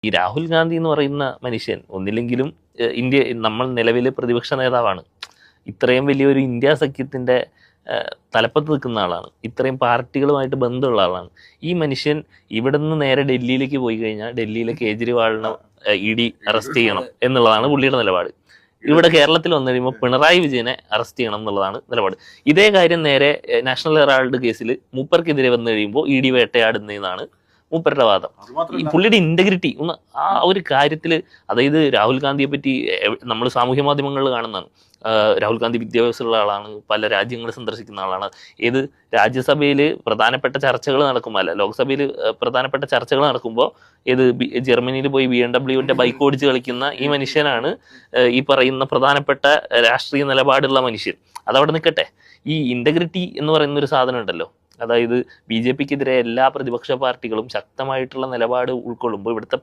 ഈ രാഹുൽ ഗാന്ധി എന്ന് പറയുന്ന മനുഷ്യൻ ഒന്നില്ലെങ്കിലും ഇന്ത്യ നമ്മൾ നിലവിലെ പ്രതിപക്ഷ നേതാവാണ്. ഇത്രയും വലിയൊരു ഇന്ത്യ സഖ്യത്തിൻ്റെ തലപ്പത്ത് നിൽക്കുന്ന ആളാണ്. ഇത്രയും പാർട്ടികളുമായിട്ട് ബന്ധമുള്ള ആളാണ്. ഈ മനുഷ്യൻ ഇവിടെ നിന്ന് നേരെ ഡൽഹിയിലേക്ക് പോയി കഴിഞ്ഞാൽ ഡൽഹിയിലെ കേജ്രിവാളിനെ ED അറസ്റ്റ് ചെയ്യണം എന്നുള്ളതാണ് പുള്ളിയുടെ നിലപാട്. ഇവിടെ കേരളത്തിൽ വന്നു കഴിയുമ്പോൾ പിണറായി വിജയനെ അറസ്റ്റ് ചെയ്യണം എന്നുള്ളതാണ് നിലപാട്. ഇതേ കാര്യം നേരെ നാഷണൽ ഹെറാൾഡ് കേസിൽ മൂപ്പർക്കെതിരെ വന്നു കഴിയുമ്പോൾ ED വേട്ടയാടുന്നതാണ് മൂപ്പരുടെ വാദം. ഈ പുള്ളിയുടെ ഇന്റഗ്രിറ്റി ഒന്ന് ആ ഒരു കാര്യത്തിൽ, അതായത് രാഹുൽ ഗാന്ധിയെ പറ്റി നമ്മൾ സാമൂഹ്യ മാധ്യമങ്ങളിൽ കാണുന്നതാണ്. രാഹുൽ ഗാന്ധി വിദ്യാഭ്യാസമുള്ള ആളാണ്, പല രാജ്യങ്ങൾ സന്ദർശിക്കുന്ന ആളാണ്. ഏത് രാജ്യസഭയിൽ പ്രധാനപ്പെട്ട ചർച്ചകൾ നടക്കുമ്പോൾ, അല്ല ലോക്സഭയിൽ പ്രധാനപ്പെട്ട ചർച്ചകൾ നടക്കുമ്പോൾ ജർമ്മനിയിൽ പോയി BMW ബൈക്ക് ഓടിച്ച് കളിക്കുന്ന ഈ മനുഷ്യനാണ് ഈ പറയുന്ന പ്രധാനപ്പെട്ട രാഷ്ട്രീയ നിലപാടുള്ള മനുഷ്യൻ. അതവിടെ നിൽക്കട്ടെ. ഈ ഇന്റഗ്രിറ്റി എന്ന് പറയുന്ന ഒരു സാധനം ഉണ്ടല്ലോ, അതായത് BJPക്കെതിരെ എല്ലാ പ്രതിപക്ഷ പാർട്ടികളും ശക്തമായിട്ടുള്ള നിലപാട് ഉൾക്കൊള്ളുമ്പോൾ ഇവിടുത്തെ